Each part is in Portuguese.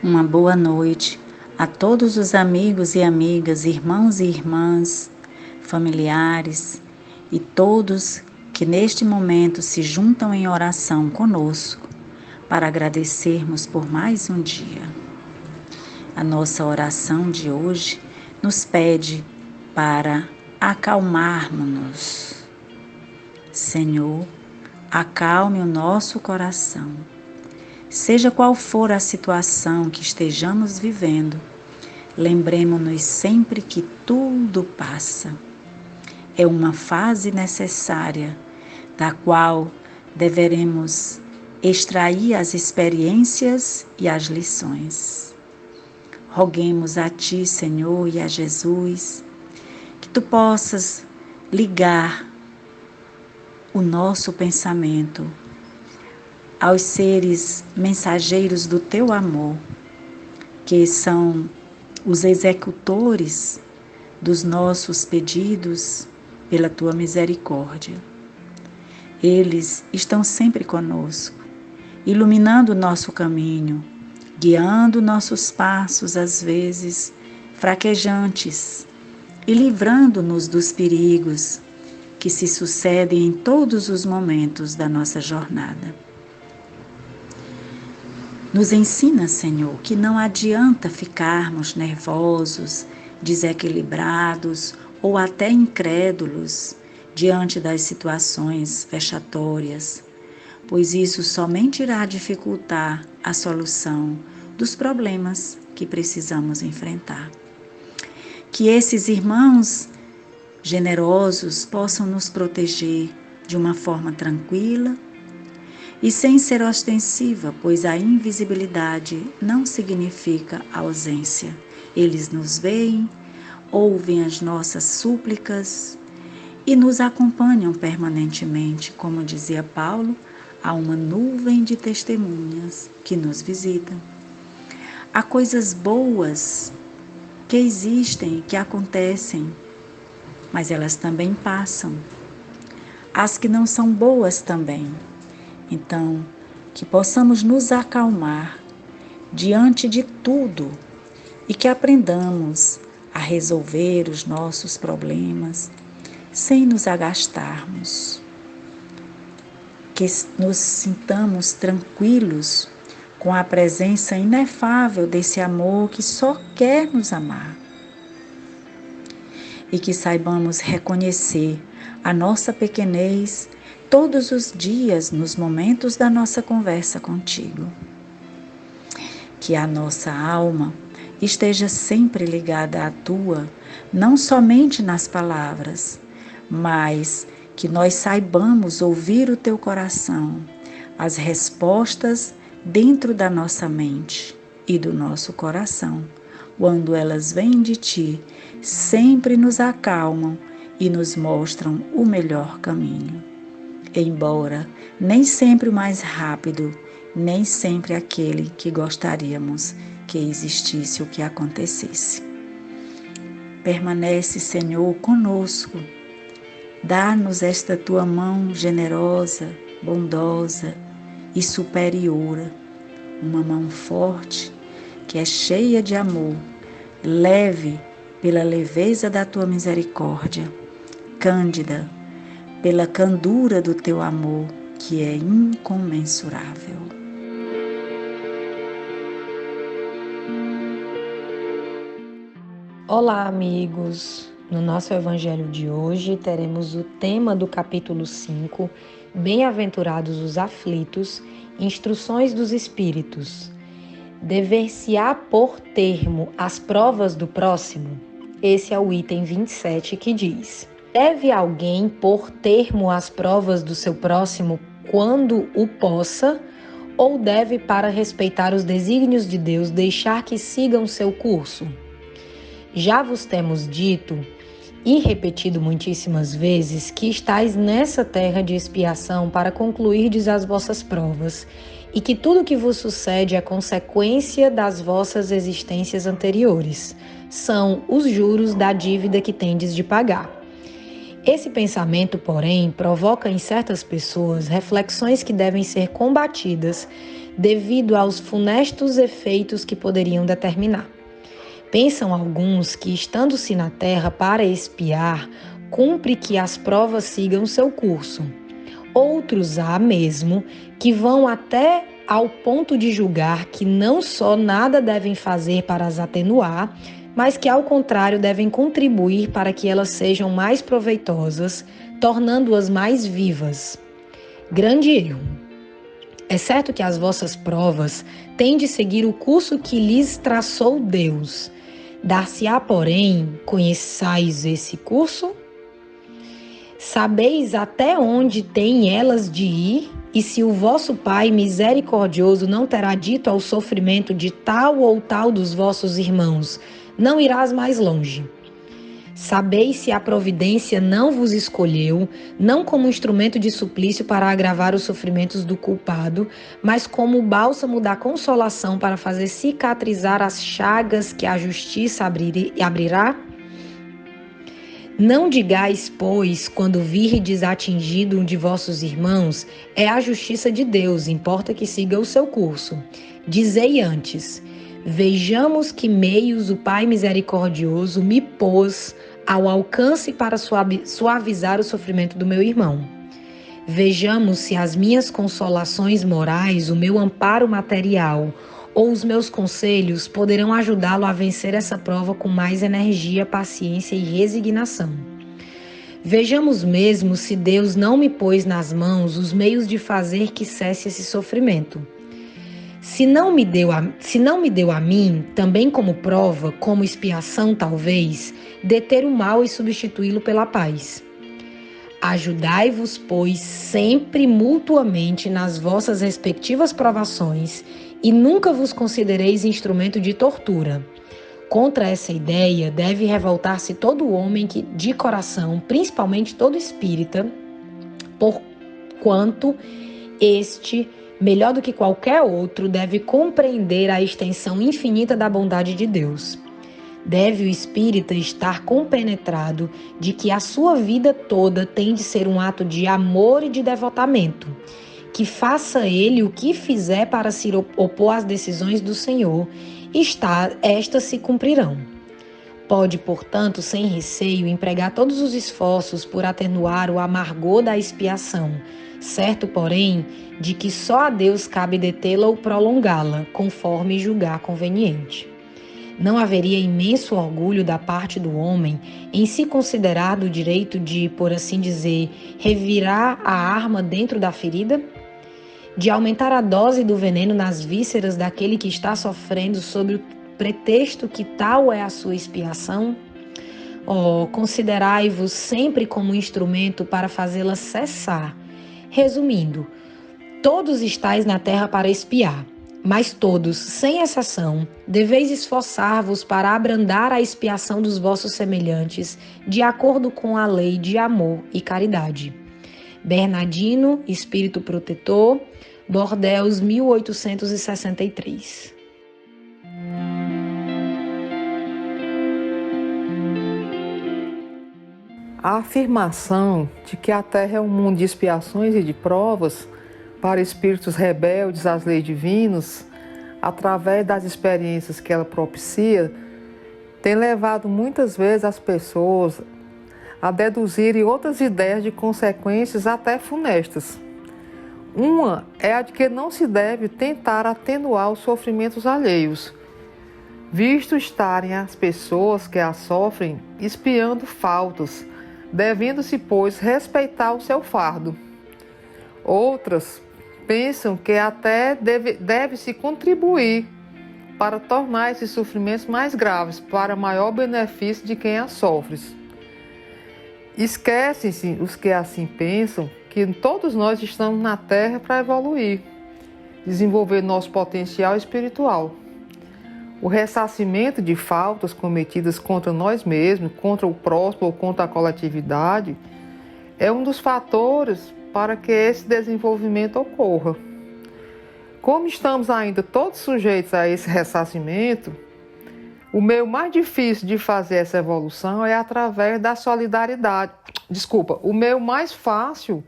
Uma boa noite a todos os amigos e amigas, irmãos e irmãs, familiares e todos que neste momento se juntam em oração conosco para agradecermos por mais um dia. A nossa oração de hoje nos pede para acalmarmos-nos. Senhor, acalme o nosso coração. Seja qual for a situação que estejamos vivendo, lembremos-nos sempre que tudo passa. É uma fase necessária, da qual deveremos extrair as experiências e as lições. Roguemos a Ti, Senhor, e a Jesus, que Tu possas ligar o nosso pensamento aos seres mensageiros do Teu amor, que são os executores dos nossos pedidos pela Tua misericórdia. Eles estão sempre conosco, iluminando o nosso caminho, guiando nossos passos, às vezes fraquejantes, e livrando-nos dos perigos que se sucedem em todos os momentos da nossa jornada. Nos ensina, Senhor, que não adianta ficarmos nervosos, desequilibrados ou até incrédulos diante das situações vexatórias, pois isso somente irá dificultar a solução dos problemas que precisamos enfrentar. Que esses irmãos generosos possam nos proteger de uma forma tranquila e sem ser ostensiva, pois a invisibilidade não significa ausência. Eles nos veem, ouvem as nossas súplicas e nos acompanham permanentemente, como dizia Paulo, há uma nuvem de testemunhas que nos visitam. Há coisas boas que existem, que acontecem, mas elas também passam. As que não são boas também. Então, que possamos nos acalmar diante de tudo e que aprendamos a resolver os nossos problemas sem nos agastarmos. Que nos sintamos tranquilos com a presença inefável desse amor que só quer nos amar. E que saibamos reconhecer a nossa pequenez todos os dias nos momentos da nossa conversa contigo. Que a nossa alma esteja sempre ligada à tua, não somente nas palavras, mas que nós saibamos ouvir o teu coração, as respostas dentro da nossa mente e do nosso coração. Quando elas vêm de ti, sempre nos acalmam e nos mostram o melhor caminho. Embora nem sempre o mais rápido, nem sempre aquele que gostaríamos que existisse o que acontecesse. Permanece, Senhor, conosco. Dá-nos esta tua mão generosa, bondosa e superior, uma mão forte que é cheia de amor, leve pela leveza da tua misericórdia, cândida pela candura do teu amor, que é incomensurável. Olá, amigos! No nosso evangelho de hoje, teremos o tema do capítulo 5, Bem-aventurados os aflitos, instruções dos espíritos. Dever-se-á pôr termo às provas do próximo? Esse é o item 27 que diz: deve alguém pôr termo às provas do seu próximo quando o possa, ou deve, para respeitar os desígnios de Deus, deixar que sigam seu curso? Já vos temos dito e repetido muitíssimas vezes que estáis nessa terra de expiação para concluirdes as vossas provas, e que tudo que vos sucede é consequência das vossas existências anteriores. São os juros da dívida que tendes de pagar. Esse pensamento, porém, provoca em certas pessoas reflexões que devem ser combatidas, devido aos funestos efeitos que poderiam determinar. Pensam alguns que, estando-se na terra para espiar, cumpre que as provas sigam seu curso. Outros há mesmo que vão até ao ponto de julgar que não só nada devem fazer para as atenuar, mas que, ao contrário, devem contribuir para que elas sejam mais proveitosas, tornando-as mais vivas. Grande erro. É certo que as vossas provas têm de seguir o curso que lhes traçou Deus. Dar-se-á, porém, conheçais esse curso? Sabeis até onde têm elas de ir? E se o vosso Pai misericordioso não terá dito ao sofrimento de tal ou tal dos vossos irmãos, não irás mais longe. Sabeis se a providência não vos escolheu, não como instrumento de suplício para agravar os sofrimentos do culpado, mas como o bálsamo da consolação para fazer cicatrizar as chagas que a justiça abrirá? Não digais, pois, quando virdes atingido um de vossos irmãos, é a justiça de Deus, importa que siga o seu curso. Dizei antes, vejamos que meios o Pai misericordioso me pôs ao alcance para suavizar o sofrimento do meu irmão. Vejamos se as minhas consolações morais, o meu amparo material ou os meus conselhos poderão ajudá-lo a vencer essa prova com mais energia, paciência e resignação. Vejamos mesmo se Deus não me pôs nas mãos os meios de fazer que cesse esse sofrimento. Se não me deu a mim, também como prova, como expiação talvez, deter o mal e substituí-lo pela paz. Ajudai-vos, pois, sempre mutuamente nas vossas respectivas provações e nunca vos considereis instrumento de tortura. Contra essa ideia deve revoltar-se todo homem que, de coração, principalmente todo espírita, porquanto este, melhor do que qualquer outro, deve compreender a extensão infinita da bondade de Deus. Deve o espírita estar compenetrado de que a sua vida toda tem de ser um ato de amor e de devotamento, que faça ele o que fizer para se opor às decisões do Senhor, estas se cumprirão. Pode, portanto, sem receio, empregar todos os esforços por atenuar o amargor da expiação, certo, porém, de que só a Deus cabe detê-la ou prolongá-la, conforme julgar conveniente. Não haveria imenso orgulho da parte do homem em se considerar do direito de, por assim dizer, revirar a arma dentro da ferida? De aumentar a dose do veneno nas vísceras daquele que está sofrendo sob o pretexto que tal é a sua expiação? Considerai-vos sempre como instrumento para fazê-la cessar. Resumindo, todos estáis na terra para expiar, mas todos, sem exceção, deveis esforçar-vos para abrandar a expiação dos vossos semelhantes, de acordo com a lei de amor e caridade. Bernardino, Espírito Protetor, Bordeaux, 1863. A afirmação de que a Terra é um mundo de expiações e de provas para espíritos rebeldes às leis divinas, através das experiências que ela propicia, tem levado muitas vezes as pessoas a deduzirem outras ideias de consequências até funestas. Uma é a de que não se deve tentar atenuar os sofrimentos alheios, visto estarem as pessoas que as sofrem expiando faltas, devendo-se, pois, respeitar o seu fardo. Outras pensam que até deve-se contribuir para tornar esses sofrimentos mais graves, para maior benefício de quem as sofre. Esquecem-se os que assim pensam que todos nós estamos na Terra para evoluir, desenvolver nosso potencial espiritual. O ressarcimento de faltas cometidas contra nós mesmos, contra o próximo ou contra a coletividade, é um dos fatores para que esse desenvolvimento ocorra. Como estamos ainda todos sujeitos a esse ressarcimento, o meio mais difícil de fazer essa evolução é através da solidariedade. O meio mais fácil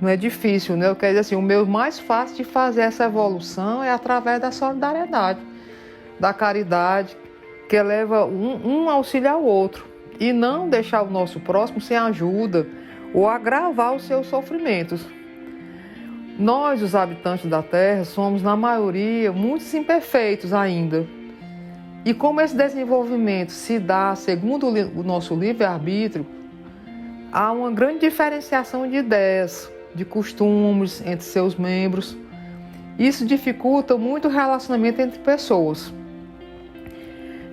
não é difícil, né? Quer dizer assim, o meio mais fácil de fazer essa evolução é através da solidariedade, da caridade, que leva um auxílio ao outro, e não deixar o nosso próximo sem ajuda ou agravar os seus sofrimentos. Nós, os habitantes da Terra, somos, na maioria, muitos imperfeitos ainda. E como esse desenvolvimento se dá segundo o nosso livre-arbítrio, há uma grande diferenciação de ideias, de costumes entre seus membros. Isso dificulta muito o relacionamento entre pessoas.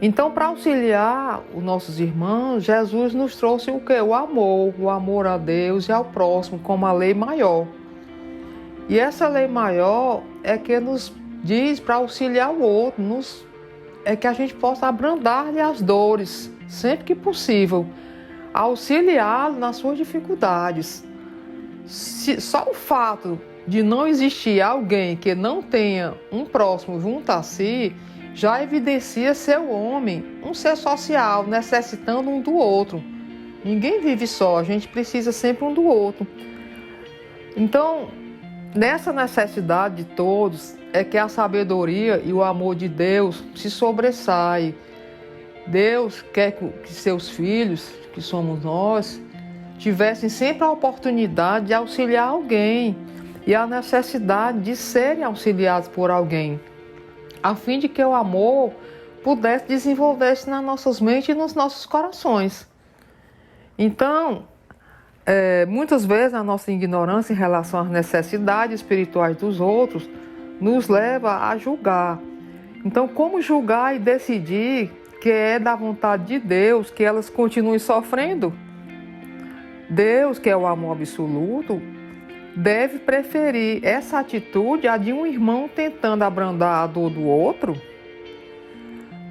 Então, para auxiliar os nossos irmãos, Jesus nos trouxe o quê? O amor a Deus e ao próximo como a lei maior. E essa lei maior é que nos diz para auxiliar o outro, é que a gente possa abrandar-lhe as dores, sempre que possível, auxiliá-lo nas suas dificuldades. Só o fato de não existir alguém que não tenha um próximo junto a si, já evidencia ser o homem um ser social, necessitando um do outro. Ninguém vive só, a gente precisa sempre um do outro. Então, nessa necessidade de todos, é que a sabedoria e o amor de Deus se sobressaem. Deus quer que seus filhos, que somos nós, tivessem sempre a oportunidade de auxiliar alguém e a necessidade de serem auxiliados por alguém, a fim de que o amor pudesse desenvolver-se nas nossas mentes e nos nossos corações. Então, muitas vezes a nossa ignorância em relação às necessidades espirituais dos outros nos leva a julgar. Então, como julgar e decidir que é da vontade de Deus que elas continuem sofrendo? Deus, que é o amor absoluto, deve preferir essa atitude à de um irmão tentando abrandar a dor do outro?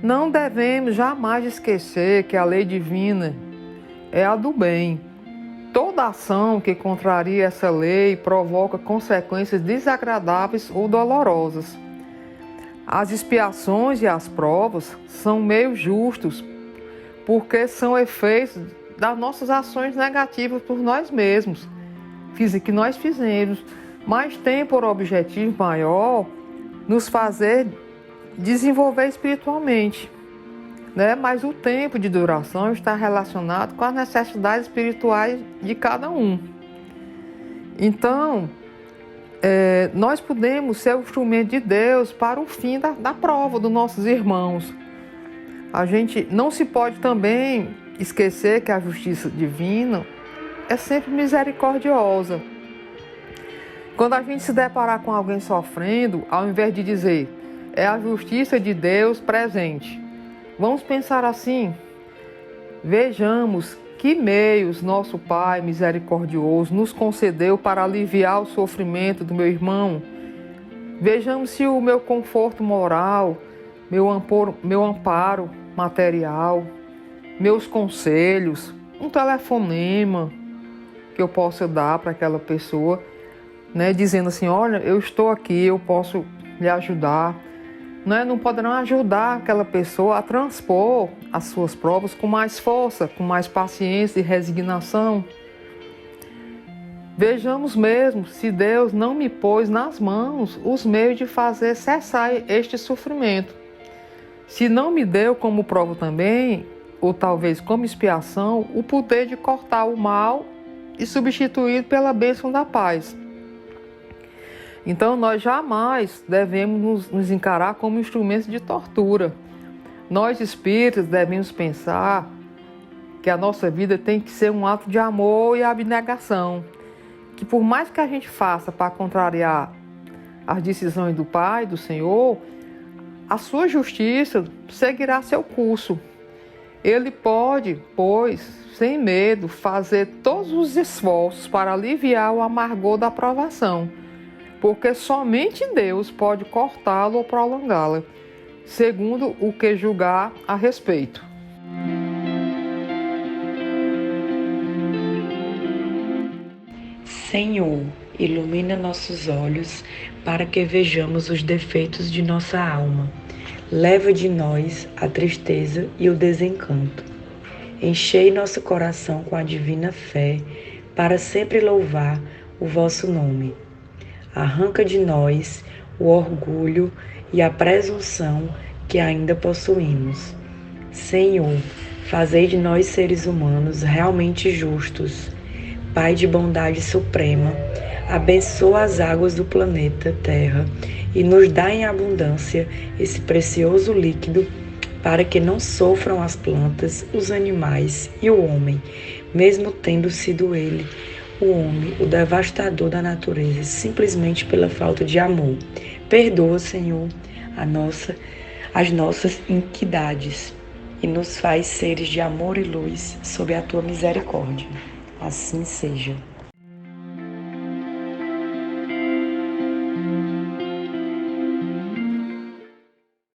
Não devemos jamais esquecer que a lei divina é a do bem. Toda ação que contraria essa lei provoca consequências desagradáveis ou dolorosas. As expiações e as provas são meios justos, porque são efeitos das nossas ações negativas por nós mesmos, que nós fizemos, mas tem por objetivo maior nos fazer desenvolver espiritualmente, né? Mas o tempo de duração está relacionado com as necessidades espirituais de cada um. Então, nós podemos ser o instrumento de Deus para o fim da prova dos nossos irmãos. A gente não se pode também esquecer que a justiça divina é sempre misericordiosa. Quando a gente se deparar com alguém sofrendo, ao invés de dizer, é a justiça de Deus presente, vamos pensar assim: vejamos que meios nosso Pai misericordioso nos concedeu para aliviar o sofrimento do meu irmão. Vejamos se o meu conforto moral, meu amparo material, meus conselhos, um telefonema que eu possa dar para aquela pessoa, né, dizendo assim, olha, eu estou aqui, eu posso lhe ajudar. Não poderão ajudar aquela pessoa a transpor as suas provas com mais força, com mais paciência e resignação. Vejamos mesmo se Deus não me pôs nas mãos os meios de fazer cessar este sofrimento. Se não me deu como prova também, ou talvez como expiação, o poder de cortar o mal e substituir pela bênção da paz. Então, nós jamais devemos nos encarar como instrumentos de tortura. Nós, espíritas, devemos pensar que a nossa vida tem que ser um ato de amor e abnegação. Que por mais que a gente faça para contrariar as decisões do Pai, do Senhor, a sua justiça seguirá seu curso. Ele pode, pois, sem medo, fazer todos os esforços para aliviar o amargor da provação, porque somente Deus pode cortá-lo ou prolongá-la, segundo o que julgar a respeito. Senhor, ilumina nossos olhos para que vejamos os defeitos de nossa alma. Leva de nós a tristeza e o desencanto. Enchei nosso coração com a divina fé, para sempre louvar o vosso nome. Arranca de nós o orgulho e a presunção que ainda possuímos. Senhor, fazei de nós seres humanos realmente justos. Pai de bondade suprema, abençoa as águas do planeta Terra e nos dá em abundância esse precioso líquido para que não sofram as plantas, os animais e o homem, mesmo tendo sido ele, o homem, o devastador da natureza, simplesmente pela falta de amor. Perdoa, Senhor, as nossas iniquidades e nos faz seres de amor e luz sob a tua misericórdia. Assim seja.